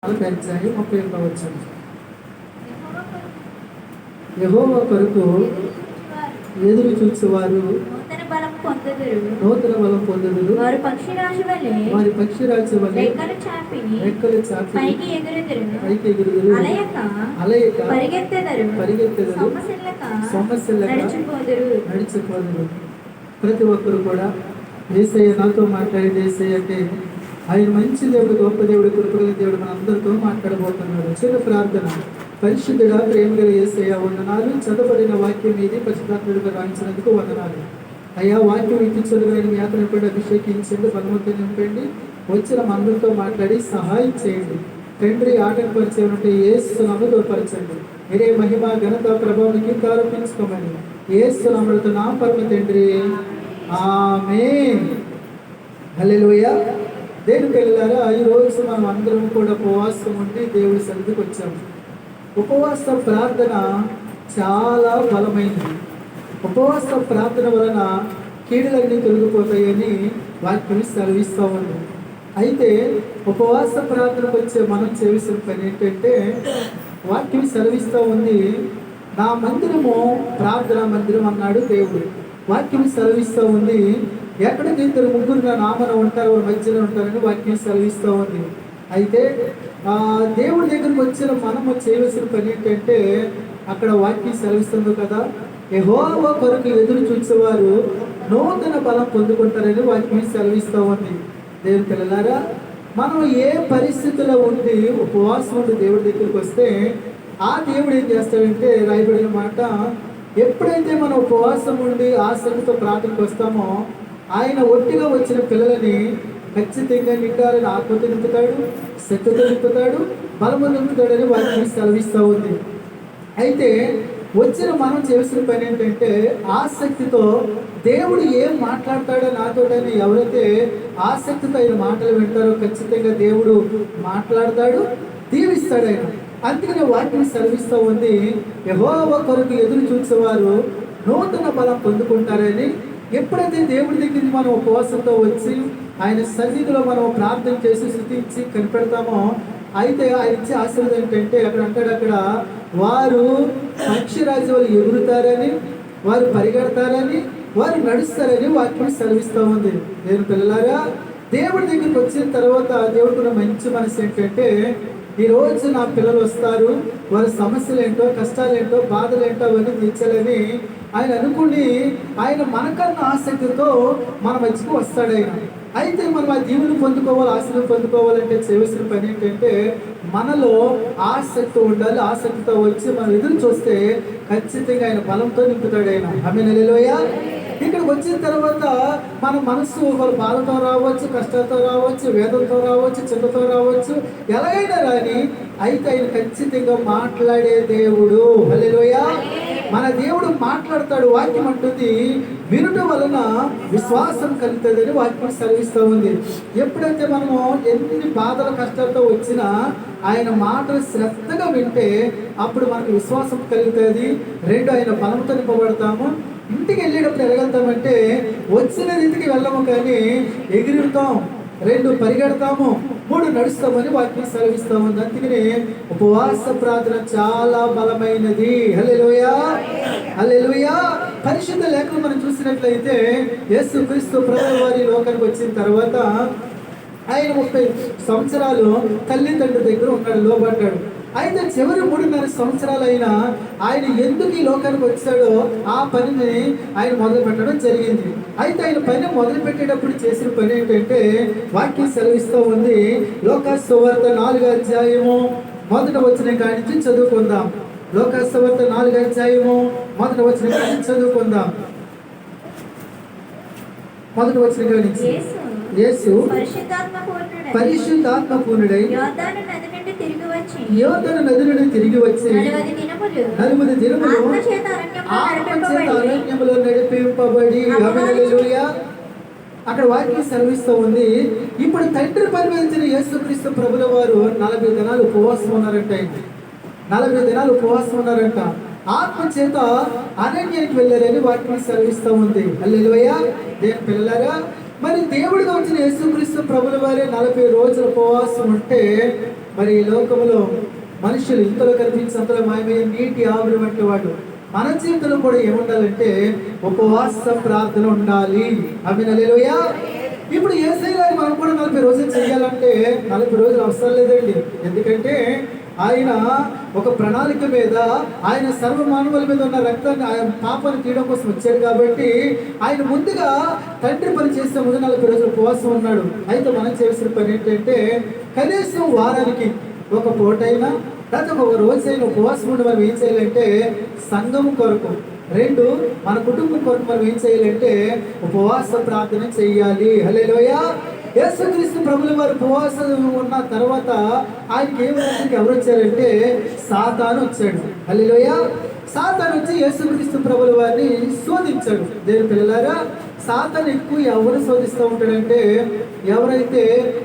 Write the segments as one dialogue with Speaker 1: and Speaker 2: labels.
Speaker 1: అధ్యాయం 31వ వచనం. యెహోవా కొరకు ఎదురు చూచువారు
Speaker 2: నూతన బలం పొందుదురు. వారి పక్షిరాజు వలె రెక్కలు చాపి పైకి ఎగురుదురు. అలయక పరిగెత్తెదరు. సొమ్మసిల్లక నడిచిపోదురు. ప్రతి ఒక్కరు కూడా యేసయ్య నాతో మాట్లాడి, యేసయ్య అంటే ఆయన మంచి దేవుడు, గొప్ప దేవుడు, కృపగల దేవుడు మన అందరితో మాట్లాడబోతున్నాడు. చిన్న ప్రార్థన. పరిశుద్ధుడా, ప్రేమగల యేసయ్య వందనాలు. చదవబడిన వాక్యం మీది పరిశుద్ధాత్ముడిగా రాయించినందుకు వందనాలు అయ్యా. వాక్యం ఇచ్చించుడుగా మీ యాత్ర కూడా అభిషేకించండి, బలవంతో నింపండి. వచ్చిన అందరితో మాట్లాడి సహాయం చేయండి తండ్రి. ఆటంకపరిచే ఉంటే యేసు నామములో పరచండి. మీరే మహిమ ఘనత ప్రభావానికి ఆరోపించుకోమని యేసు నామముతో నా పరమ తండ్రి, ఆమేన్. హల్లెలూయా. దేవుని పిల్లలారా, ఈరోజు మనం అందరం కూడా ఉపవాసం ఉండి దేవుడి సన్నిధికి వచ్చాము. ఉపవాస ప్రార్థన చాలా బలమైనది. ఉపవాస ప్రార్థన వలన కీడులన్నీ తొలగిపోతాయని వాక్యం సెలవిస్తూ ఉంది. అయితే ఉపవాస ప్రార్థనకు వచ్చే మనం చేయవలసిన పని ఏంటంటే, వాక్యం సెలవిస్తూ ఉంది, నా మందిరము ప్రార్థనా మందిరం అన్నాడు దేవుడు. వాక్యం సెలవిస్తూ ఉంది, ఎక్కడికి ఇద్దరు ముగ్గురు నా నామన ఉంటారు, వారి మధ్యలో ఉంటారని వాక్యం సెలవిస్తూ ఉంది. అయితే దేవుడి దగ్గరికి వచ్చిన మనము చేయవలసిన పని ఏంటంటే, అక్కడ వాక్యం సెలవిస్తుంది కదా, యెహోవా కొరకు ఎదురు చూసేవారు నూతన బలం పొందుకుంటారని వాక్యం సెలవిస్తూ ఉంది. దేవుని పిల్లలారా, మనం ఏ పరిస్థితిలో ఉండి ఉపవాసం ఉండి దేవుడి దగ్గరికి వస్తే ఆ దేవుడు ఏం చేస్తాడంటే, రాయబడిన మాట, ఎప్పుడైతే మనం ఉపవాసం ఉండి ఆసక్తితో ప్రార్థనకు వస్తామో ఆయన ఒట్టిగా వచ్చిన పిల్లలని ఖచ్చితంగా నిండాలని ఆత్మతో నింపుతాడు, శక్తితో నింపుతాడు, బలము నింపుతాడని వారిని సెలవిస్తూ ఉంది. అయితే వచ్చిన మనం చేసిన పని ఏంటంటే, ఆసక్తితో దేవుడు ఏం మాట్లాడతాడో నాతోటని ఎవరైతే ఆసక్తితో ఆయన మాటలు వింటారో ఖచ్చితంగా దేవుడు మాట్లాడతాడు, దీవిస్తాడు ఆయన. అందుకనే వాటిని సెలవిస్తూ ఉంది, యెహోవా కొరకు ఎదురు చూసేవారు నూతన బలం పొందుకుంటారని. ఎప్పుడైతే దేవుడి దగ్గరికి మనం ఉపవాసంతో వచ్చి ఆయన సన్నిధిలో మనం ప్రార్థన చేసి స్తుతించి కనిపెడతామో, అయితే ఆయన ఇచ్చే ఆశీర్వాదం ఏంటంటే, అక్కడ అంటాడు, అక్కడ వారు పక్షిరాజు వాళ్ళు ఎగురుతారని, వారు పరిగెడతారని, వారు నడుస్తారని వాక్యం సెలవిస్తూ ఉంది. నేను పిల్లలారా, దేవుడి దగ్గరికి వచ్చిన తర్వాత దేవుడికి మంచి మనసు ఏంటంటే, ఈరోజు నా పిల్లలు వస్తారు, వారి సమస్యలు ఏంటో, కష్టాలు ఏంటో, బాధలు ఏంటో అవన్నీ తీర్చాలని ఆయన అనుకుని ఆయన మనకన్నా ఆసక్తితో మన మధ్యకు వస్తాడు ఆయన. అయితే మనం ఆ దీవుని పొందుకోవాలి, ఆశీర్వాదం పొందుకోవాలంటే చేయవలసిన పని ఏంటంటే, మనలో ఆసక్తి ఉండాలి. ఆసక్తితో వచ్చి మనం ఎదురు చూస్తే ఖచ్చితంగా ఆయన బలంతో నింపుతాడు ఆయన. ఆమేన్, హల్లెలూయా. ఇక్కడికి వచ్చిన తర్వాత మన మనసు వాళ్ళ బాధతో రావచ్చు, కష్టాలతో రావచ్చు, వేదంతో రావచ్చు, చింతతో రావచ్చు, ఎలాగైనా రాని అయితే ఆయన ఖచ్చితంగా మాట్లాడే దేవుడు. హల్లెలూయా. మన దేవుడు మాట్లాడతాడు. వాక్యం అంటుంది, వినుట వలన విశ్వాసం కలుగుతుందని వాక్యం సెలవిస్తూ ఉంది. ఎప్పుడైతే మనము ఎన్ని బాధల కష్టాలతో వచ్చినా ఆయన మాటలు శ్రద్ధగా వింటే అప్పుడు మనకు విశ్వాసం కలుగుతుంది. రెండు, ఆయన బలంతో నింపబడతాము. ఇంటికి వెళ్ళేటప్పుడు ఎలాగెళ్తామంటే, వచ్చిన రీతికి వెళ్ళము కానీ ఎగురుతాం, రెండు పరిగెడతాము, మూడు నడుస్తామని వాటిని సెలవిస్తాము. అందుకని ఉపవాస ప్రార్థన చాలా బలమైనది. హల్లెలూయా, హల్లెలూయా. పరిశుద్ధ లేఖనం మనం చూసినట్లయితే, యేసుక్రీస్తు ప్రభువు వారి లోకానికి వచ్చిన తర్వాత ఆయన 30 సంవత్సరాలు తల్లిదండ్రుల దగ్గర ఉన్నాడు, లోబడ్డాడు. అయితే చివరి 3.5 సంవత్సరాలైనా ఆయన ఎందుకు ఈ లోకానికి వచ్చాడో ఆ పనిని ఆయన మొదలు పెట్టడం జరిగింది. అయితే ఆయన పని మొదలు పెట్టేటప్పుడు చేసిన పని ఏంటంటే, వాక్యం సెలవిస్తూ ఉంది. లోకాసు సువార్త 4వ అధ్యాయము 1వ వచనం కాడి నుంచి చదువుకుందాం. లోకాసు సువార్త 4వ అధ్యాయము 1వ వచనం కాడి నుంచి చదువుకుందాం. 1వ వచనం కాడి నుంచి. యేసు పరిశుద్ధాత్మ పూర్ణుడై యోర్దాను నది నుండి తిరిగి వచ్చి 40 దినములు ఆత్మచేత అరణ్యములో నడిపింపబడి. హల్లెలూయా. అక్కడ వాక్యం సెలవిస్తూ ఉంది, ఇప్పుడు తండ్రి పరిపాలించిన యేసుక్రీస్తు ప్రభుల వారు 40 దినాలు ఉపవాసం ఉన్నారంట. 40 దినాలు ఉపవాసం ఉన్నారంట. ఆత్మచేత అరణ్యానికి వెళ్ళారని వాక్యం సెలవిస్తూ ఉంది. హల్లెలూయా. దేవుని పిల్లలారా, మరి దేవుడిగా వచ్చిన యేసుక్రీస్తు ప్రభుల వారే 40 రోజుల ఉపవాసం ఉంటే
Speaker 1: మరి ఈ లోకంలో మనుషులు ఇంతలో కనిపించి అంతలో మాయమయ్యే నీటి ఆవిరి వంటి వాడు. మన జీవితంలో కూడా ఏముండాలంటే ఉపవాస ప్రార్థన ఉండాలి. ఆమేన్, హల్లెలూయా. ఇప్పుడు యేసయ్య గారు మనం కూడా 40 రోజులు చేయాలంటే 40 రోజులు అవసరం లేదండి. ఎందుకంటే ఆయన ఒక ప్రణాళిక మీద, ఆయన సర్వ మానవుల మీద ఉన్న రక్తాన్ని, ఆయన పాపాన్ని తీయడం కోసం వచ్చాడు కాబట్టి ఆయన ముందుగా తండ్రి పని చేస్తే ముందు 40 రోజులు ఉపవాసం ఉన్నాడు. అయితే మనం చేసిన పని ఏంటంటే కనీసం వారానికి ఒక పూటైనా లేకపోతే ఒక రోజైనా ఉపవాసం ఉండి మనం ఏం చేయాలంటే సంఘం కొరకు, 2 మన కుటుంబం కొరకు మనం ఏం చేయాలంటే ఉపవాస ప్రార్థన చెయ్యాలి. హల్లెలూయా. యేసుక్రీస్తు ప్రభుల వారు ఉపవాసం ఉన్న తర్వాత ఆయనకి ఎవరు వచ్చారంటే సాతాను వచ్చాడు. హల్లెలూయా. సాతాను వచ్చి యేసుక్రీస్తు ప్రభుల వారిని శోధించాడు. దేవుని పిల్లలారా, సాతాను ఎక్కువ ఎవరు శోధిస్తూ ఉంటాడంటే ఎవరైతే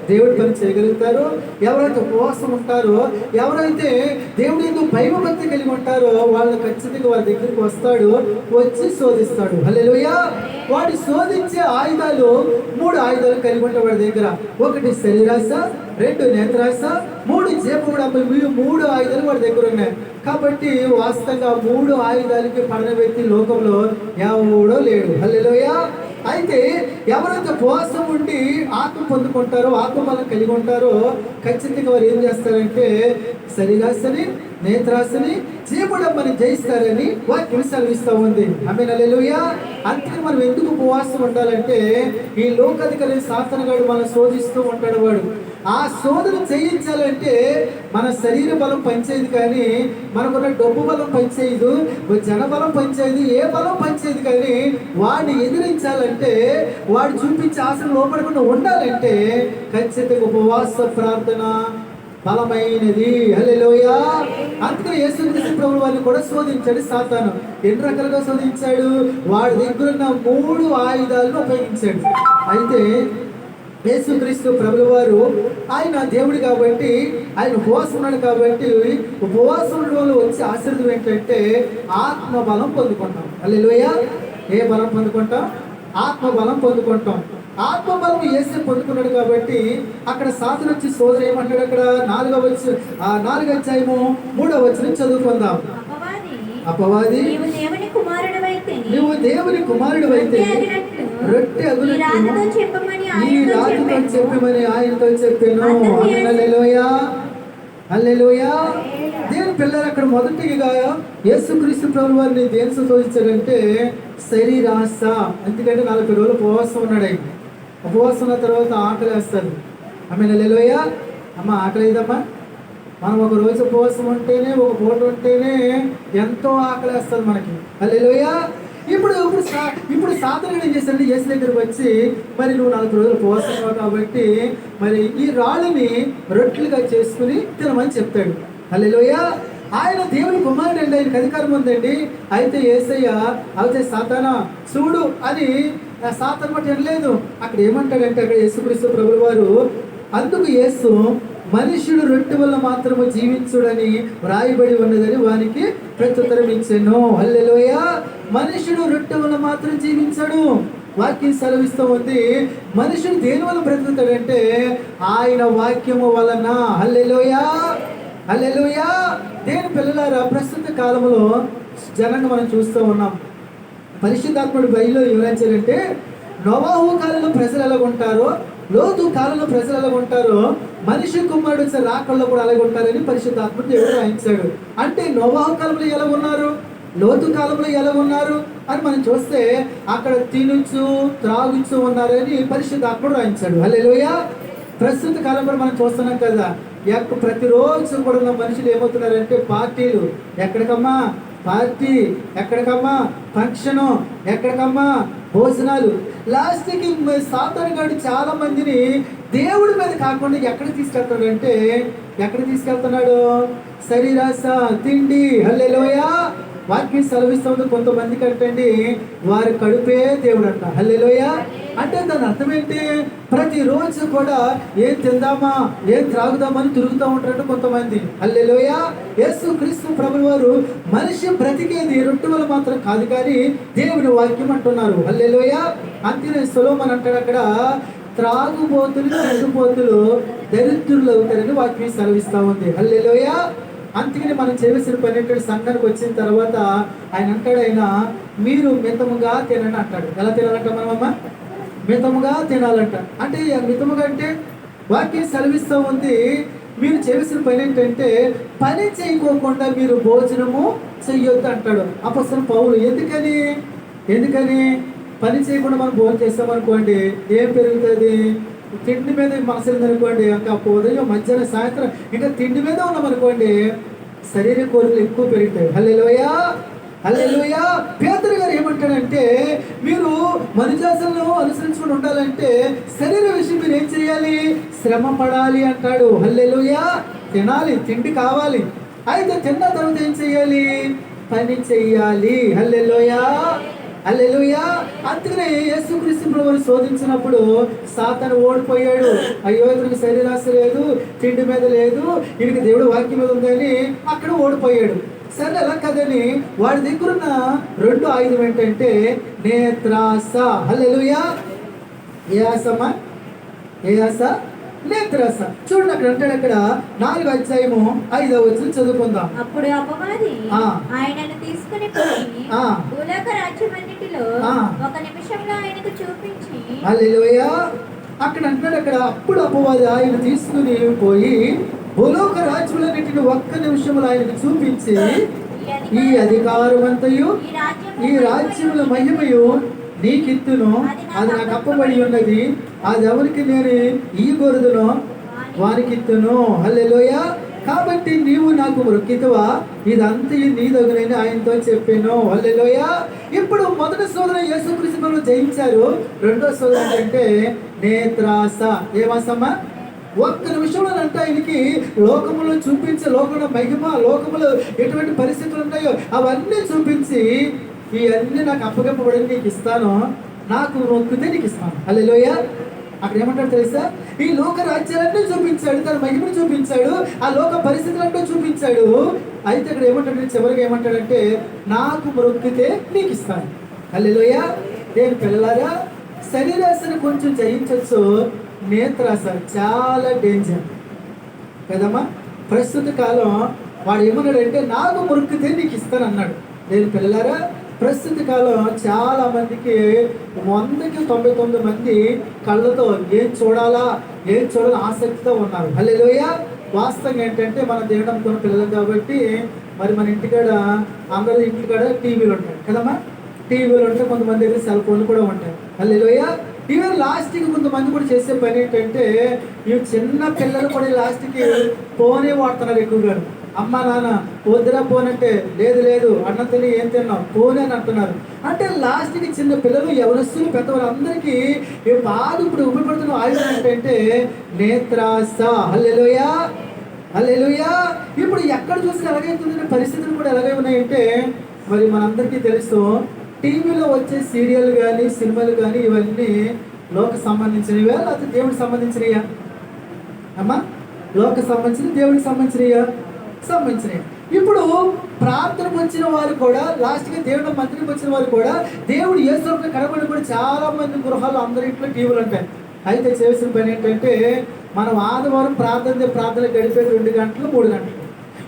Speaker 1: దేవుడి పని చేయగలుగుతారో, ఎవరైతే ఉపవాసం ఉంటారో, ఎవరైతే దేవుడి ఎందుకు భయభక్తి కలిగి ఉంటారో వాళ్ళు ఖచ్చితంగా వారి దగ్గరికి వస్తాడు, వచ్చి శోధిస్తాడు. హల్లెలూయా. వాడు శోధించే ఆయుధాలు 3 ఆయుధాలు కలిగి ఉంటాడు వాడి దగ్గర. 1 శరీరాశ, 2 నేత్రాశ, 3 జీపముడంబులు. 3 ఆయుధాలు వాడి దగ్గర ఉన్నాయి. కాబట్టి వాస్తవంగా 3 ఆయుధాలకి పడిన వ్యక్తి లోకంలో ఎవడో లేడు. హల్లెలూయా. అయితే ఎవరైతే ఉపవాసం ఉండి ఆత్మ పొందుకుంటారో, ఆత్మబలం కలిగి ఉంటారో ఖచ్చితంగా వారు ఏం చేస్తారంటే శరీరాశని, నేత్రాశని, జీవడమ్మని జయిస్తారని వాక్యం సెలవిస్తూ ఉంది. ఆమేన్, హల్లెలూయా. అందుకే మనం ఎందుకు ఉపవాసం ఉండాలంటే ఈ లోకాధికారి సాతానుగాడు మనం శోధిస్తూ ఉంటాడు. వాడు ఆ శోధన చేయించాలంటే మన శరీర బలం పనిచేయదు, కానీ మనకున్న డబ్బు బలం పనిచేయదు, జన బలం పనిచేయదు, ఏ బలం పనిచేయదు. కానీ వాడిని ఎదిరించాలంటే, వాడు చూపించే ఆశను లోపడకుండా ఉండాలంటే ఖచ్చితంగా ఉపవాస ప్రార్థన బలమైనది. హల్లెలూయా. అందుకని యేసుక్రీస్తు ప్రభువు వారిని కూడా శోధించాడు సాతాను. ఎన్ని రకాలుగా శోధించాడు? వాడి దగ్గర ఉన్న 3 ఆయుధాలను ఉపయోగించాడు. అయితే యేసుక్రీస్తు ప్రభుల వారు ఆయన దేవుడు కాబట్టి, ఆయన ఉపవాసం ఉన్నాడు కాబట్టి, ఉపవాసంలో వచ్చే ఆశీర్వాదం ఏంటంటే ఆత్మ బలం పొందుకుంటాం. హల్లెలూయా. ఏ బలం పొందుకుంటాం? ఆత్మ బలం పొందుకుంటాం. ఆత్మ బలం యేసు పొందుకున్నాడు కాబట్టి అక్కడ సాతాను వచ్చి సోదరు ఏమంటాడు? అక్కడ 4వ అధ్యాయము 3వ వచనం చదువుకుందాం. అపవాది, నీవు దేవుని కుమారుడివైతే రొట్టె అగునట్టు ఈ రాతితో చెప్పమని ఆయనతో చెప్పాను. హల్లెలూయా. హల్లెలూయా. దేవుని పిల్లలు, అక్కడ మొదటిగా యేసుక్రీస్తు ప్రభువు వారిని దేని శోధించాడంటే శరీరాశ. ఎందుకంటే 40 రోజులు ఉపవాసం ఉన్నాడు. ఆయన ఉపవాసం ఉన్న తర్వాత ఆకలి వేస్తారు. ఆమేన్, హల్లెలూయా. అమ్మ ఆకలి అయిందమ్మా. మనం ఒక రోజు ఉపవాసం ఉంటేనే, ఒక పూట ఉంటేనే ఎంతో ఆకలి వేస్తుంది మనకి. హల్లెలూయా. ఇప్పుడు సాతాను ఏం చేశాడు? యేసు దగ్గరికి వచ్చి, మరి నువ్వు 40 రోజులు ఉపవాసం కాబట్టి మరి ఈ రాళ్ళని రొట్టెలుగా చేసుకుని తినమని చెప్తాడు. హల్లెలూయా. ఆయన దేవుని కుమారుడు అండి, ఆయనకు అధికారం ఉందండి. అయితే యేసయ్య అయితే సాతానా చూడు అని సాతాను మాట వినలేదు. అక్కడ ఏమంటాడంటే, అక్కడ యేసుక్రీస్తు ప్రభుల వారు, అందుకు యేసు మనుష్యుడు రొట్టె వల్ల మాత్రము జీవించుడని వ్రాయబడి ఉన్నదని వానికి ప్రత్యుత్తరం ఇచ్చాను. హల్లెలూయా. మనుష్యుడు రొట్టె వల్ల మాత్రం జీవించాడు. వాక్యం సెలవిస్తూ ఉంది. మనుషుడు దేని వల్ల బ్రతుకుతాడంటే ఆయన వాక్యము వలన. హల్లెలూయా. హల్లెలూయా. దేని పిల్లలారా, ప్రస్తుత కాలంలో జనంగా మనం చూస్తూ ఉన్నాం. పరిశుద్ధాత్ముడు బైబిల్లో వివరించాలంటే నోవాహు కాలంలో ప్రజలు ఎలా ఉంటారో, లోతు కాలంలో ప్రజలు ఎలా ఉంటారో, మనిషి కుమారుడు వచ్చే రాకల్లో కూడా అలాగే ఉంటారని పరిశుద్ధాత్ముడు దేవుడు రాయించాడు. అంటే నోవాహు కాలంలో ఎలా ఉన్నారు, లోతు కాలంలో ఎలా ఉన్నారు అని మనం చూస్తే అక్కడ తినుచు త్రాగుచు ఉన్నారని పరిశుద్ధాత్ముడు రాయించాడు. హల్లెలూయా. ప్రస్తుత కాలంలో మనం చూస్తున్నాం కదా, ప్రతిరోజు కూడా ఉన్న మనుషులు ఏమవుతున్నారంటే పార్టీలు, ఎక్కడికమ్మా పార్టీ, ఎక్కడికమ్మా ఫంక్షను, ఎక్కడికమ్మా భోజనాలు. లాస్ట్కి సాతాను గాడు చాలా మందిని దేవుడి మీద కాకుండా ఎక్కడ తీసుకెళ్తాడంటే, ఎక్కడ తీసుకెళ్తున్నాడు? శరీరాశ, తిండి. హల్లెలూయా. వాక్యం సెలవిస్తుంది. కొంతమందికి అంటండి వారి కడుపే దేవుడు అంట. హల్లెలూయా. అంటే దాని అర్థం ఏంటి? ప్రతిరోజు కూడా ఏం తిందామా, ఏం త్రాగుదామని తిరుగుతూ ఉంటారంట కొంతమంది. హల్లెలూయా. యేసుక్రీస్తు ప్రభువు వారు మనిషి బ్రతికేది రొట్టె వల్ల మాత్రం కాదు కానీ దేవుని వాక్యం అంటున్నారు. హల్లెలూయా. అంతే సొలొమోను అంటాడు అక్కడ, త్రాగుబోతులు చెడుపోతులు దరిద్రులు అవుతారని వాక్యం సెలవిస్తా ఉంది. హల్లెలూయా. అందుకని మనం చేయవలసిన పని ఏంటంటే సంఘానికి వచ్చిన తర్వాత ఆయన అంటాడు, ఆయన మీరు మితముగా తినండి అంటాడు. ఎలా తినాలంట మనమమ్మ? మితముగా తినాలంట. అంటే మితముగా అంటే వాక్యం సెలవిస్తూ ఉంది, మీరు చేయవలసిన పని ఏంటంటే పని చేయకోకుండా మీరు భోజనము చెయ్యొద్దు అంటాడు అపోస్తలుడు పౌలు. ఎందుకని పని చేయకుండా మనం భోజనం చేస్తామనుకోండి ఏం పెరుగుతుంది? తిండి మీద మనసు అనుకోండి, ఇంకా ఉదయం మధ్యాహ్నం సాయంత్రం ఇంకా తిండి మీద ఉన్నామనుకోండి శరీర కోరికలు ఎక్కువ పెరుగుతాయి. హల్లెలూయా, హల్లెలూయా. పేతురు గారు ఏమంటాడంటే, మీరు మనుజాసలను అనుసరించుకుని ఉండాలంటే శరీర విషయం మీరు ఏం చేయాలి? శ్రమ పడాలి అంటాడు. హల్లెలూయా. తినాలి, తిండి కావాలి. అయితే తిన్న తర్వాత ఏం చేయాలి? పని చెయ్యాలి. హల్లెలూయా, హల్లెలూయా. అందుకనే యేసుక్రీస్తు ప్రభువుని శోధించినప్పుడు సాతాను ఓడిపోయాడు. అయ్యో ఇతనికి శరీరాశ లేదు, తిండి మీద లేదు, ఈయనకి దేవుడు వాక్యం మీద ఉందని అక్కడ ఓడిపోయాడు. సరే అలా కదని వాడి దగ్గర ఉన్న రెండు ఆయుధం ఏంటంటే నేత్రాస. హల్లెలూయా. ఏ ఆశమ్మా? ఏ ఆశ? నేత్రాస. చూడండి అక్కడ అంటాడు, అక్కడ 4వ అధ్యాయము 5వ వచనం చదువుకుందాం.
Speaker 2: అప్పుడు అపవాది ఆయనను తీసుకుని పోయి భూలోక రాజ్యమన్నిటిలో ఒక నిమిషంలో ఆయనకు చూపించి.
Speaker 1: హల్లెలూయా. అక్కడ అంటాడు, అక్కడ అప్పుడు అపవాది ఆయన తీసుకుని పోయి భూలోక రాజ్యములన్నిటిని ఒక్క నిమిషంలో ఆయనకు చూపించి, ఈ అధికారమంతయు ఈ రాజ్యముల మహిమయు నీకిత్తును, అది నాకు అప్పబడి ఉన్నది, అది ఎవరికి నేను ఇయ్యకూడదునో వారికిత్తును. హల్లెలూయా. కాబట్టి నీవు నాకు మొక్కితవా, ఇదంతా నీదగునని ఆయనతో చెప్పాను. హల్లెలూయా. ఇప్పుడు మొదటి శోధన యేసుక్రీస్తు జయించారు. రెండో శోధన ఏంటంటే నేత్రాస. ఏమాసమ్మా? ఒక్క నిమిషంలో అంటే ఆయనకి లోకములో చూపించి, లోకంలో మహిమ, లోకములో ఎటువంటి పరిస్థితులు ఉన్నాయో అవన్నీ చూపించి, ఇవన్నీ నాకు అప్పగప్పబడి నీకు ఇస్తాను, నాకు మొక్కితే నీకు ఇస్తాను. హల్లెలూయా. అక్కడ ఏమంటాడు తెలుసా? ఈ లోక రాజ్యాలన్నీ చూపించాడు, తన మహిమను చూపించాడు, ఆ లోక పరిస్థితులన్నీ చూపించాడు. అయితే ఇక్కడ ఏమంటాడు? చివరికి ఏమంటాడంటే నాకు మొక్కితే నీకు ఇస్తాను. హల్లెలూయా. నేను పిల్లలారా, శరీరాశను కొంచెం జయించవచ్చు, నేత్రాస చాలా డేంజర్ కదమ్మా. ప్రస్తుత కాలం వాడు ఏమన్నాడంటే నాకు మొక్కితే నీకు ఇస్తాను అన్నాడు. నేను పిల్లలారా, ప్రస్తుత కాలం చాలా మందికి 100కి 99 మంది కళ్ళతో ఏం చూడాలా ఆసక్తితో ఉన్నారు. హల్లెలూయా. వాస్తవం ఏంటంటే మన దేవుడు నమ్ముకున్న పిల్లలు కాబట్టి మరి మన ఇంటికాడ అందరి ఇంటికాడ టీవీలు ఉంటాయి కదమ్మా. టీవీలు ఉంటే కొంతమంది దగ్గర సెల్ ఫోన్లు కూడా ఉంటాయి. హల్లెలూయా. ఈవెన్ లాస్ట్కి కొంతమంది కూడా చేసే పని ఏంటంటే ఈ చిన్న పిల్లలు కూడా లాస్ట్కి ఫోనే వాడుతున్నారు ఎక్కువగా. అమ్మ నాన్న వద్దురా ఫోన్ అంటే లేదు అన్నం తిని ఏం తిన్నావు ఫోనే అని అంటున్నారు. అంటే లాస్ట్కి చిన్న పిల్లలు ఎవరస్తులు పెద్దవారు అందరికీ బాధ ఇప్పుడు ఉపయోగపడుతున్న ఆయుధం ఏంటంటే నేత్రాస. హల్లెలూయా, హల్లెలూయా. ఇప్పుడు ఎక్కడ చూసినా ఎలాగైతుంది, పరిస్థితులు కూడా ఎలాగై ఉన్నాయంటే మరి మనందరికీ తెలుసు, టీవీలో వచ్చే సీరియల్ కానీ సినిమాలు కానీ ఇవన్నీ లోక సంబంధించినవా లేకపోతే దేవుడికి సంబంధించినయా అమ్మా? లోక సంబంధించిన దేవుడికి సంబంధించినయా? సంబంధించినవి. ఇప్పుడు ప్రార్థనకు వచ్చిన వారు కూడా లాస్ట్గా దేవుడు మంత్రికి వచ్చిన వారు కూడా దేవుడు యేసులోకి కనబడి కూడా చాలా మంది గృహాలు అందరింట్లో టీవీలు ఉంటాయి. అయితే చేసిన పని ఏంటంటే మనం ఆదివారం ప్రార్థన గడిపేది 2 గంటలు 3 గంటలు,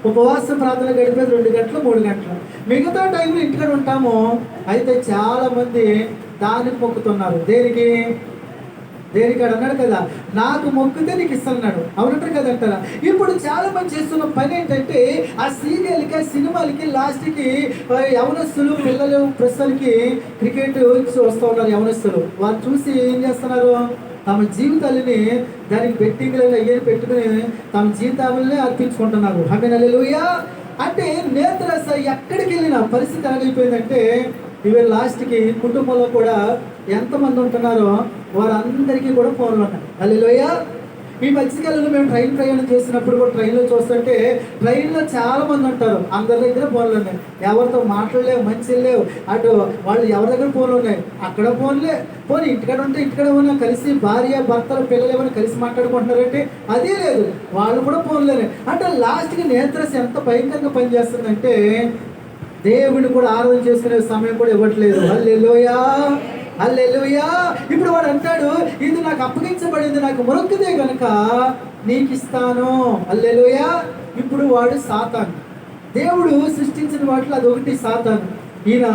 Speaker 1: ఉపవాస ప్రార్థన గడిపేది 2 గంటలు 3 గంటలు, మిగతా టైంలో ఇంటికాడ ఉంటాము. అయితే చాలా మంది దానికి మొక్కుతున్నారు. దేనికి అన్నాడు కదా, నాకు మొక్కితే నీకు ఇస్తాడు. అవునంటారు కదా అంటారా? ఇప్పుడు చాలా మంది చేస్తున్న పని ఏంటంటే ఆ సీరియల్కి ఆ సినిమాలకి లాస్ట్కి యవనస్తులు పిల్లలు ప్రస్తుతానికి క్రికెట్ వస్తూ ఉన్నారు. యవనస్తులు వాళ్ళు చూసి ఏం చేస్తున్నారు? తమ జీవితాలని దానికి బెట్టింగ్లను అయ్యేది పెట్టుకుని తమ జీవితాలని అర్పించుకుంటున్నారు. ఆమేన్, హల్లెలూయా. అంటే నేత్రాస ఎక్కడికి వెళ్ళిన పరిస్థితి ఎలాగైపోయిందంటే ఇవి లాస్ట్కి కుటుంబంలో కూడా ఎంతమంది ఉంటున్నారో వారందరికీ కూడా ఫోన్లు ఉన్నాయి. హల్లెలూయా. ఈ మధ్యకాలంలో మేము ట్రైన్ ప్రయాణం చేసినప్పుడు కూడా ట్రైన్లో చూస్తుంటే ట్రైన్లో చాలా మంది ఉంటారు, అందరి దగ్గర ఫోన్లు ఉన్నాయి, ఎవరితో మాట్లాడలేవు, మంచి లేవు, అటు వాళ్ళు ఎవరి దగ్గర ఫోన్లు ఉన్నాయి, అక్కడ ఫోన్లే. పోనీ ఇంటికాడ ఉంటే ఇంటికాడ ఉన్న కలిసి భార్య భర్తలు పిల్లలు ఏమైనా కలిసి మాట్లాడుకుంటున్నారంటే అదే లేదు, వాళ్ళు కూడా ఫోన్లేనే. అంటే లాస్ట్కి నేత్రస్ ఎంత భయంకరంగా పనిచేస్తుందంటే దేవుడిని కూడా ఆరాధన చేసుకునే సమయం కూడా ఇవ్వట్లేదు. హల్లెలూయా, హల్లెలూయా. ఇప్పుడు వాడు అంటాడు, ఇది నాకు అప్పగించబడింది, నాకు మొరొక్కితే గనుక నీకు ఇస్తాను. హల్లెలూయా. ఇప్పుడు వాడు సాతాను. దేవుడు సృష్టించిన వాటిలో అదొకటి సాతాను. ఈయన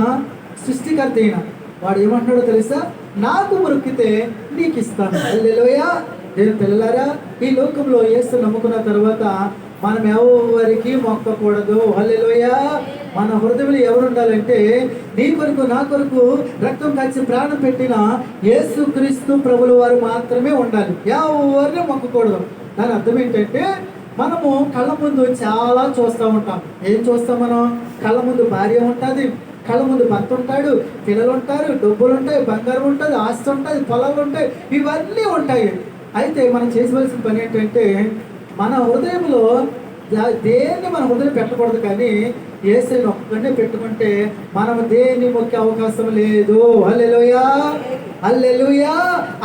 Speaker 1: సృష్టికర్త. ఈయన వాడు ఏమంటున్నాడో తెలుసా? నాకు మొరొక్కితే నీకు ఇస్తాను. హల్లెలూయా. దేవుని పిల్లలారా, ఈ లోకంలో యేసు నమ్ముకున్న తర్వాత మనం ఎవరికి మొక్కకూడదు. హల్లెలూయా. మన హృదయంలో ఎవరు ఉండాలంటే, నీ కొరకు నా కొరకు రక్తం కాచి ప్రాణం పెట్టిన యేసుక్రీస్తు ప్రభుల వారు మాత్రమే ఉండాలి. ఎవరిని మొక్కకూడదు. దాని అర్థం ఏంటంటే, మనము కళ్ళ ముందు చాలా చూస్తూ ఉంటాం. ఏం చూస్తాం మనం? కళ్ళ ముందు భార్య ఉంటుంది, కళ్ళ ముందు భర్త ఉంటాడు, పిల్లలు ఉంటారు, డబ్బులు ఉంటాయి, బంగారం ఉంటుంది, ఆస్తి ఉంటుంది, పొలాలు ఉంటాయి, ఇవన్నీ ఉంటాయి. అయితే మనం చేయవలసిన పని ఏంటంటే, మన హృదయంలో దేన్ని మన హృదయం పెట్టకూడదు, కానీ యేసుని ఒక్కడే పెట్టుకుంటే మనం దేన్ని మొక్కే అవకాశం లేదు. హల్లెలూయా. హల్లెలూయా.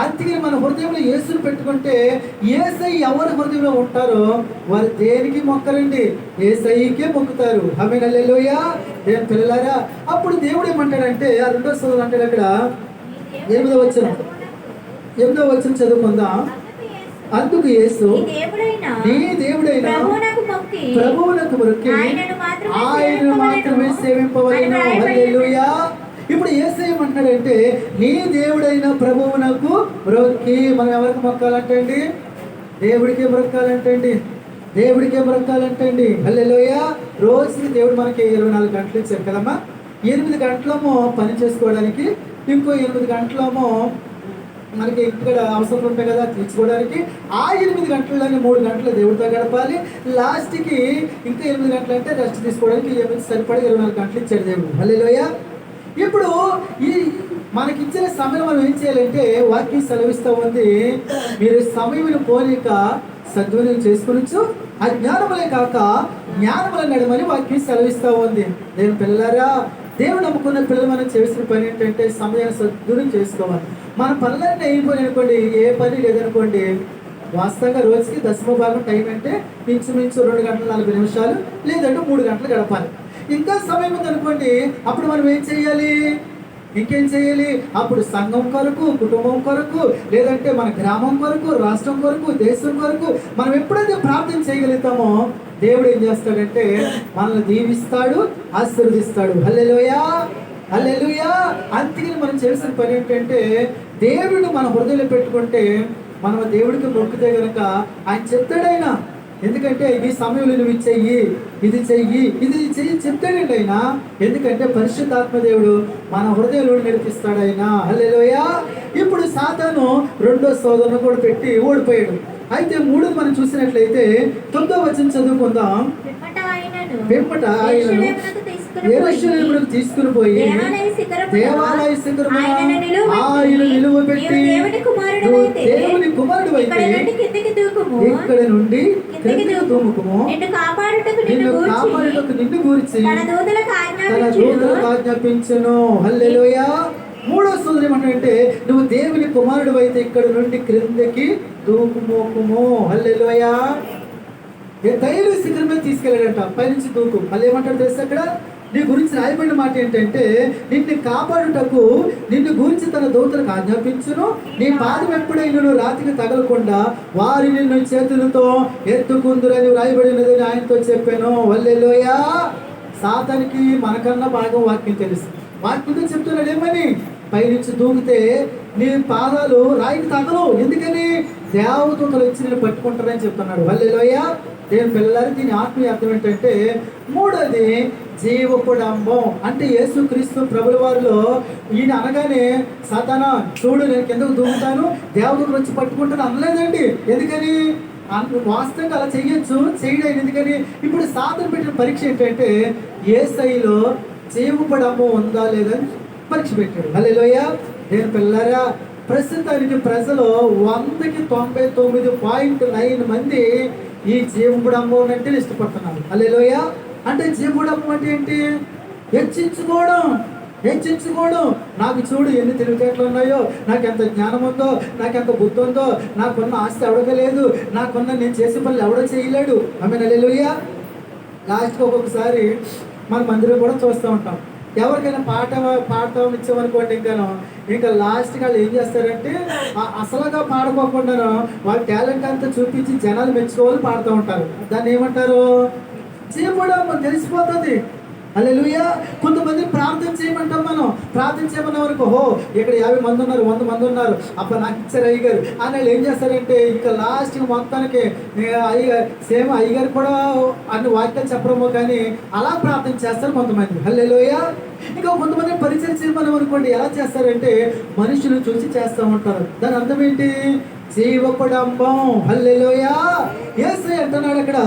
Speaker 1: అందుకని మన హృదయంలో యేసుని పెట్టుకుంటే, యేసయ్య ఎవరి హృదయంలో ఉంటారో వారు దేనికి మొక్కరండి, యేసయ్యకే మొక్కుతారు. ఆమేన్. హల్లెలూయా. దేవుని పిల్లలారా, అప్పుడు దేవుడు ఏమంటాడంటే, ఆ 2వ సోదరుడు అంటాడు అక్కడ 8వ వచనం చదువుకుందాం. అందుకు యేసు, నీ దేవుడైన ప్రభువునకు మొక్కి ఆయనను మాత్రమే సేవింపవలెను. హల్లెలూయా. ఇప్పుడు యేసు ఏమంటాడంటే, నీ దేవుడైన ప్రభువునకు మొక్కి. మనం ఎవరికి మొక్కాలంటండి? దేవుడికే మొక్కాలంటండి. దేవుడికే మొక్కాలంటండి. హల్లెలూయా. రోజుకి దేవుడు మనకి 24 గంటలు ఇచ్చారు కదమ్మా. 8 గంటలేమో పని చేసుకోవడానికి, ఇంకో 8 గంటలేమో మనకి ఇక్కడ అవసరం ఉంటాయి కదా తీర్చుకోవడానికి. ఆ 8 గంటలని 3 గంటలు దేవుడితో గడపాలి. లాస్ట్కి ఇంకా 8 గంటలు అంటే రెస్ట్ తీసుకోవడానికి 8 సరిపడి 24 గంటలు ఇచ్చాడు దేవుడు. హల్లెలూయా. ఇప్పుడు ఈ మనకిచ్చిన సమయం మనం ఏం చేయాలంటే, వాక్యం సెలవిస్తూ ఉంది, మీరు సమయం పోలిక సద్వినియోగం చేసుకోవచ్చు, అజ్ఞానములే కాక జ్ఞానముల నడమని వాక్యం సెలవిస్తూ ఉంది. దేవుని పిల్లలారా, దేవుడు నమ్ముకున్న పిల్లలు మనం చేసిన పని ఏంటంటే, సమయాన్ని సద్వినియోగం చేసుకోవాలి. మన పనులన్నీ అయిపోయి అనుకోండి, ఏ పని లేదనుకోండి, వాస్తవంగా రోజుకి 10వ భాగం టైం అంటే ఇంచుమించు 2 గంటల 40 నిమిషాలు, లేదంటే 3 గంటలు గడపాలి. ఇంకా సమయం ఉందనుకోండి, అప్పుడు మనం ఏం చేయాలి? ఇంకేం చేయాలి? అప్పుడు సంఘం కొరకు, కుటుంబం కొరకు, లేదంటే మన గ్రామం కొరకు, రాష్ట్రం కొరకు, దేశం కొరకు మనం ఎప్పుడైతే ప్రార్థన చేయగలుగుతామో దేవుడు ఏం చేస్తాడంటే మనల్ని దీవిస్తాడు, ఆశీర్వదిస్తాడు. హల్లెలూయా. హల్లెలూయా. అందుకని మనం చేసిన పని ఏంటంటే, దేవుడు మన హృదయంలో పెట్టుకుంటే మనం దేవుడికి మొక్కితే కనుక ఆయన చెప్తాడైనా. ఎందుకంటే ఈ సమయంలో నువ్వు ఇది చెయ్యి, ఇది చెయ్యి, ఇది చెయ్యి చెప్తాడండి ఆయన. ఎందుకంటే పరిశుద్ధాత్మ దేవుడు మన హృదయంలో నడిపిస్తాడు ఆయన. హల్లెలూయా. ఇప్పుడు సాతాను 2వ సోదరుని కూడా పెట్టి ఓడిపోయాడు. అయితే 3 మనం చూసినట్లయితే 9వ వచనం చదువుకుందాం. పిమ్మట ఆయనను యెరూషలేమునకు తీసుకుని పోయి దేవాలయ శిఖరమున ఆయన నిలువబెట్టి, నువ్వు దేవుని కుమారుడు అయితే ఇక్కడ నుండి క్రిందికి దూముకుము, నిన్ను కాపాడుటకు నిన్ను గూర్చి తన దూతలకు ఆజ్ఞాపించెను. హల్లెలూయా. 3వ సోదరు ఏమంటే, నువ్వు దేవుని కుమారుడు అయితే ఇక్కడ నుండి క్రిందకి దూకుమోకుము. హల్లెలూయా. తైలు శిఖరం మీద తీసుకెళ్ళాడంట, పైనుంచి దూకు. మళ్ళీ ఏమంటాడు తెలుసా? అక్కడ నీ గురించి రాయబడిన మాట ఏంటంటే, నిన్ను కాపాడుటకు నిన్ను గురించి తన దూతలకు ఆజ్ఞాపించును, నీ పాదం ఎప్పుడైనా రాతికి తగలకుండా వారి నిన్ను చేతులతో ఎత్తుకుందురని రాయబడినదని ఆయనతో చెప్పాను. హల్లెలూయా. సాతానికి మనకన్నా బాగా వాక్యం తెలుసు. వాక్యంతో చెప్తున్నాడు ఏమని, పైనుంచి దూకితే నీ పాదాలు రాయికి తగలవు. ఎందుకని? దేవదూతలు వచ్చి నేను పట్టుకుంటారని చెప్తున్నాడు. హల్లెలూయా. దేవుని పిల్లలు, దీని ఆత్మీయ అర్థం ఏంటంటే, 3వది జీవపుడంబం. అంటే యేసుక్రీస్తు ప్రభుల వారిలో ఈయన అనగానే సాతానా చూడు నేను కిందకు దూకుతాను, దేవదూతలు వచ్చి పట్టుకుంటాను అనలేదండి. ఎందుకని? వాస్తవంగా అలా చెయ్యొచ్చు, చేయడం. ఎందుకని? ఇప్పుడు సాతాను పెట్టిన పరీక్ష ఏంటంటే, యేసయ్యలో జీవపుడంబం ఉందా లేదని పరీక్ష పెట్టాడు. హల్లెలూయా. దేవుని పిల్లలారా, ప్రస్తుతానికి ప్రజలు 100కి 99.9 మంది ఈ జీవపుడంబం అంటే ఇష్టపడుతున్నారు. హల్లెలూయా. అంటే జీవపుడంబం అంటే ఏంటి? హెచ్చించుకోవడం. నాకు చూడు ఎన్ని తెలివితేటలు ఉన్నాయో, నాకు ఎంత జ్ఞానం ఉందో, నాకు ఎంత బుద్ధి ఉందో, నాకున్న ఆస్తి ఎవడగలేదు, నాకున్న నేను చేసే పనులు ఎవడో చేయలేడు. ఆమేన్. హల్లెలూయా. లాస్ట్కి ఒక్కొక్కసారి మన మందిరం కూడా చూస్తూ ఉంటాం. ఎవరికైనా పాడతాం ఇచ్చామనుకోండి, ఇంకా ఇంకా లాస్ట్ వాళ్ళు ఏం చేస్తారంటే అసలుగా పాడుకోకుండా వాళ్ళ టాలెంట్ అంతా చూపించి జనాలు మెచ్చుకోవాలి పాడుతూ ఉంటారు. దాన్ని ఏమంటారు? చేయడం తెలిసిపోతుంది. హల్లెలూయా. కొంతమంది ప్రార్థన చేయమంటాం, మనం ప్రార్థన చేయమన్న వరకు హో ఇక్కడ 50 మంది ఉన్నారు, 100 మంది ఉన్నారు, అబ్బా నాకు ఇచ్చారు అయ్యగారు అని వాళ్ళు ఏం చేస్తారంటే ఇంకా లాస్ట్ మొత్తానికి అయ్యగారు సేమ్ అయ్యగారు కూడా అన్ని వాక్యాలు చెప్పడమో కానీ అలా ప్రార్థన చేస్తారు కొంతమంది. హల్లెలూయా. ఇంకా కొంతమంది పరిచయం చేయమని అనుకోండి ఎలా చేస్తారంటే మనుషులు చూసి చేస్తూ ఉంటారు. దాని అర్థం ఏంటి? జీవకుడంబం. హల్లెలూయా. యేసయ్య అంటున్నాడు అక్కడ,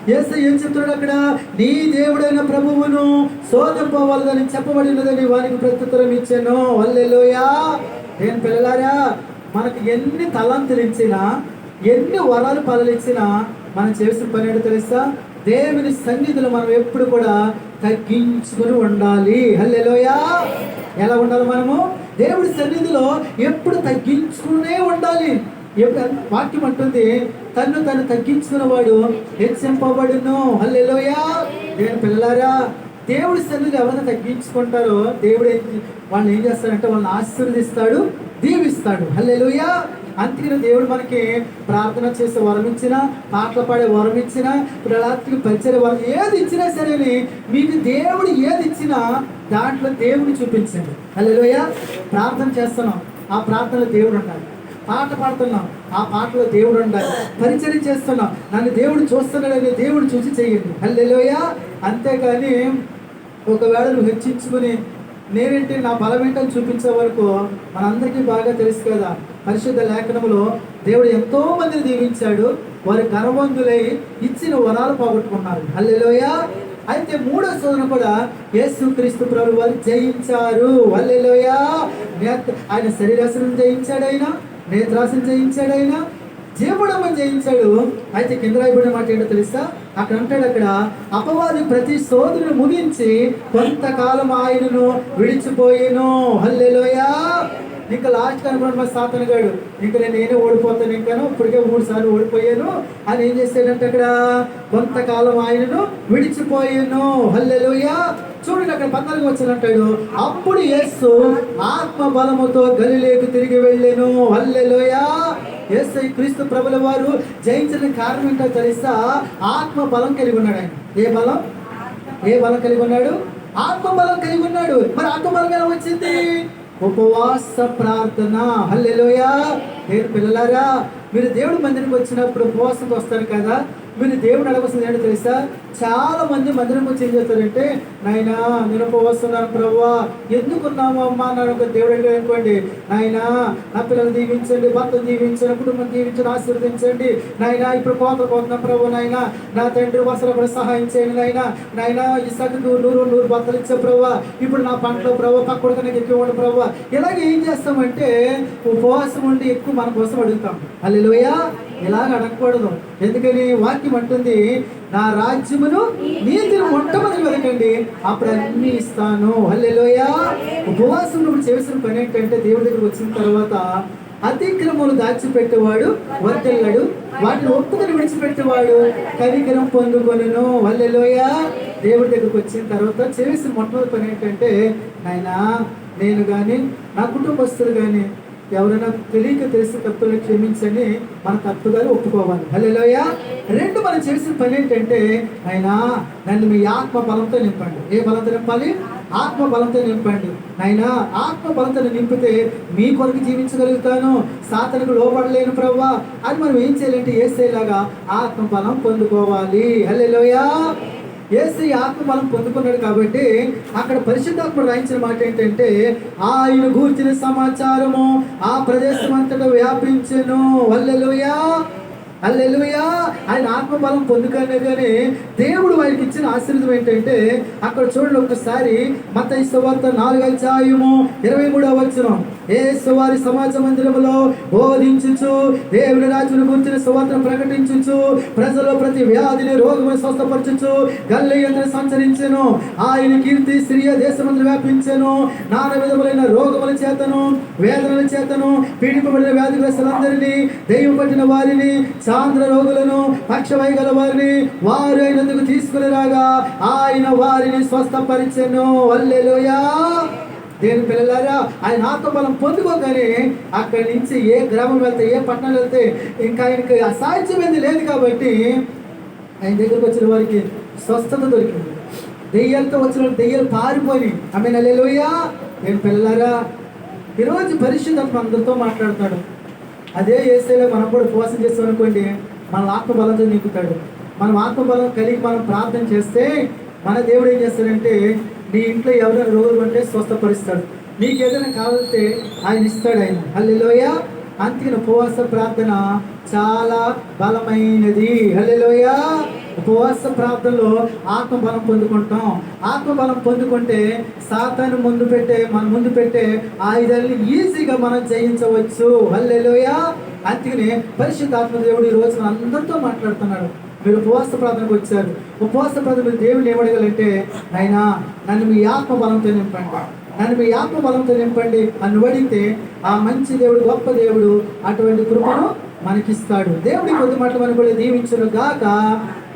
Speaker 1: యేసయ్య ఏం చెప్తున్నాడు అక్కడ? నీ దేవుడైన ప్రభువును శోధింపవలదని చెప్పబడినదని వానికి ప్రత్యుత్తరం ఇచ్చాను. హల్లెలూయా. ఏం పిల్లలారా, మనకు ఎన్ని తలాంతులు ఇచ్చినా, ఎన్ని వరాలు పనులిచ్చినా మనం చేసిన పని ఏంటో తెలుసా? దేవుని సన్నిధిలో మనం ఎప్పుడు కూడా తగ్గించుకుని ఉండాలి. హల్లెలూయా. ఎలా ఉండాలి మనము? దేవుడి సన్నిధిలో ఎప్పుడు తగ్గించుకునే ఉండాలి. వాక్యం అంటుంది, తను తగ్గించుకున్న వాడు హెచ్చింపబడును. హల్లెలూయా. నేను పిల్లలారా, దేవుడి సన్నిధి ఎవరైనా తగ్గించుకుంటారో దేవుడు వాళ్ళని ఏం చేస్తాడంటే వాళ్ళని ఆశీర్వదిస్తాడు, దీవిస్తాడు. హల్లెలూయా. అందుకని దేవుడు మనకి ప్రార్థన చేసే వరం ఇచ్చినా, పాటలు పాడే వరం ఇచ్చినా, ప్రళాత్కి పరిచయ వరం ఏది ఇచ్చినా సరే మీకు దేవుడు ఏది ఇచ్చినా దాంట్లో దేవుడు చూపించండి. హల్లెలూయా. ప్రార్థన చేస్తున్నాం, ఆ ప్రార్థనలో దేవుడు ఉండాలి. పాట పాడుతున్నాం, ఆ పాటలో దేవుడు ఉండాలి. పరిచయం చేస్తున్నాం, నన్ను దేవుడు చూస్తున్నాడని దేవుడు చూసి చేయండి. హల్లెలూయా. అంతేగాని ఒకవేళ నువ్వు హెచ్చించుకుని నేనేంటి నా బలం ఏంటని చూపించే వరకు మనందరికీ బాగా తెలుసు కదా, పరిశుద్ధ లేఖనములో దేవుడు ఎంతో మందిని దీవించాడు, వారి గర్వంతులై ఇచ్చిన వరాలు పోగొట్టుకున్నారు. హల్లెలూయా. అయితే మూడో శోధన కూడా యేసుక్రీస్తు ప్రభువు వారు జయించారు. హల్లెలూయా. ఆయన శరీరాశను జయించాడు, ఆయన నేత్రాశను జయించాడు, ఆయన జీవడమని జయించాడు. అయితే కింద రాయబడిన మాట ఏంటో తెలుసా? అక్కడ అంటాడు, అక్కడ అపవాది ప్రతి శోధనను ముగించి కొంతకాలం ఆయనను విడిచిపోయేను. హల్లెలూయా. ఇంకా లాస్ట్ అనుకున్నాడు మా సాతన్ గాడు, ఇంకా నేనే ఓడిపోతాను, ఇంకాను ఇప్పటికే 3 సార్లు ఓడిపోయాను అని ఏం చేశాడంటే అక్కడ కొంతకాలం ఆయనను విడిచిపోయాను. హల్లెలూయా. చూడండి అక్కడ 14 వచ్చినట్టాడు, అప్పుడు యేసు ఆత్మ బలముతో గలిలేకు తిరిగి వెళ్ళెను. హల్లెలూయా. యేసయ్య క్రీస్తు ప్రభుల వారు జయించిన కారణం ఏంటో తెలుసా? ఆత్మ బలం కలిగి ఉన్నాడు ఆయన. ఏ బలం కలిగి ఉన్నాడు? ఆత్మ బలం కలిగి ఉన్నాడు. మరి ఆత్మ బలం ఎలా వచ్చింది? ఉపవాస ప్రార్థన. హల్లెలూయా. నేను పిల్లలారా, మీరు దేవుడి మందిరికి వచ్చినప్పుడు ఉపవాసంతో వస్తారు కదా, మీరు దేవుడు అడగవలసింది ఏంటో తెలుసా? చాలా మంది మందిరం వచ్చి ఏం చేస్తారంటే, నాయనా నేను ఉపవస్తున్నాను ప్రభువా. ఎందుకున్నాము అమ్మా నన్ను ఒక దేవుడు అడిగాడు అనుకోండి, నాయనా నా పిల్లలు దీవించండి, భర్తను దీవించండి, కుటుంబం దీవించండి, ఆశీర్వదించండి నాయనా, ఇప్పుడు పోతున్నాం ప్రభు, నాయనా నా తండ్రి వసలు కూడా సహాయం చేయండి నాయనా ఇసాకు 100 భర్తలు ఇచ్చే ప్రభు, ఇప్పుడు నా పంటలో ప్రభు పక్కడికి నాకు ఎక్కువ ఉండి ప్రభు. ఇలాగే ఏం చేస్తామంటే ఉపవాసం ఉండి ఎక్కువ మన కోసం అడుగుతాం. హల్లెలూయా. ఇలాగ అడగకూడదు. ఎందుకని వాక్యం అంటుంది, నా రాజ్యమును నీతిని మొట్టమొదటి వెతకండి, అప్పుడు అన్ని ఇస్తాను. హల్లెలూయా. ఉపవాసం నువ్వు చేసిన పని ఏంటంటే దేవుడి దగ్గర వచ్చిన తర్వాత అతిక్రమములు దాచిపెట్టేవాడు వర్ధిల్లడు, వాటిని ఒప్పుకొని విడిచిపెట్టేవాడు కనికరం పొందుకొనును. హల్లెలూయా. దేవుడి దగ్గరకు వచ్చిన తర్వాత చేసిన మొట్టమొదటి పని ఏంటంటే, నాయనా నేను కానీ నా కుటుంబస్తులు కానీ ఎవరైనా తెలియక తెలిసి తప్పులు క్షమించని మన తప్పుగా ఒప్పుకోవాలి. హల్లెలూయా. 2 మనం చేసిన పని ఏంటంటే, అయినా నన్ను మీ ఆత్మ బలంతో నింపండి. ఏ బలంతో నింపాలి? ఆత్మ బలంతో నింపండి. అయినా ఆత్మ బలంతో నింపితే మీ కొరకు జీవించగలుగుతాను, సాతానుకు లోబడలేను ప్రభువా అని మనం ఏం చేయాలంటే యేసయ్యలాగా ఆత్మ బలం పొందుకోవాలి. హల్లెలూయా. యేసయ్య ఆత్మ బలం పొందుకున్నాడు కాబట్టి అక్కడ పరిశుద్ధాత్మ రాయించిన మాట ఏంటంటే, ఆయన గూర్చిన సమాచారము ఆ ప్రదేశం అంతటా వ్యాపించెను. హల్లెలూయా. హల్లెలూయా. ఆయన ఆత్మబలం పొందుకనే దేవుడు వారికి ఇచ్చిన ఆశీర్వాదం ఏంటంటే, అక్కడ చూడండి ఒకసారి మత్తయి సువార్త 4:23 యేసు వారి సమాజ మందిరములో బోధించుచు దేవుని రాజును గురించిన సువార్తను ప్రకటించుచు ప్రజలు ప్రతి వ్యాధిని రోగమును స్వస్థపరచుచు గలిలయయందు సంచరించెను. ఆయన కీర్తి సిరియా దేశమంతటా వ్యాపించెను. నానా విధములైన రోగముల చేతను వేదనల చేతను పీడింపబడిన వ్యాధిగ్రస్తులందరినీ, దెయ్యం పట్టిన వారిని, సాంద్ర రోగులను, పక్షవాయు గల వారిని వారు ఆయనందుకు తీసుకుని రాగా ఆయన వారిని స్వస్థపరిచెను. హల్లెలూయా. దేని పిల్లలారా, ఆయన ఆత్మబలం పొందుకోగానే అక్కడి నుంచి ఏ గ్రామం వెళ్తే, ఏ పట్టణం వెళ్తే ఇంకా ఆయనకి అసాధ్యమైంది లేదు కాబట్టి ఆయన దగ్గరకు వచ్చిన వారికి స్వస్థత దొరికింది. దెయ్యాలతో వచ్చిన దెయ్యాలు పారిపోయి. ఆమేన్, హల్లెలూయా. నేను పిల్లలారా, ఈరోజు పరిశుద్ధాత్మ అందరితో మాట్లాడతాడు. అదే యేసులో మనం కూడా ఉపవాసం చేస్తాం అనుకోండి, మన ఆత్మబలంతో నింపుతాడు. మనం ఆత్మబలం కలిగి మనం ప్రార్థన చేస్తే మన దేవుడు ఏం చేస్తాడంటే, నీ ఇంట్లో ఎవరైనా రోగులు ఉంటే స్వస్థపరుస్తాడు. నీకు ఏదైనా కావాలంటే ఆయన ఇస్తాడు. ఆయన హల్లెలూయా. అందుకని ఉపవాస ప్రార్థన చాలా బలమైనది. హల్లెలూయా. ఉపవాస ప్రార్థనలో ఆత్మబలం పొందుకుంటాం. ఆత్మబలం పొందుకుంటే సాతాను మన ముందు పెట్టే ఆయుధాలను ఈజీగా మనం జయించవచ్చు. హల్లెలూయా. అందుకని పరిశుద్ధాత్మ దేవుడు ఈ రోజు అందరితో మాట్లాడుతున్నాడు. మీరు ఉపవాస ప్రార్థనకు వచ్చారు. ఉపవాస ప్రార్థన మీరు దేవుడిని ఏమడగాలంటే, అయినా నన్ను మీ ఆత్మబలంతో నింపండి, నన్ను మీ ఆత్మబలంతో నింపండి అని అడిగితే ఆ మంచి దేవుడు, గొప్ప దేవుడు అటువంటి కృపను మనకిస్తాడు. దేవుడి కొద్ది మాటలు మనం కూడా దీవించును గాక.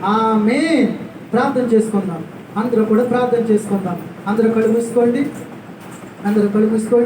Speaker 1: ఆమేన్. ప్రార్థన చేసుకుందాం. అందరూ కూడా ప్రార్థన చేసుకుందాం. అందరూ కళ్ళు మూసుకోండి.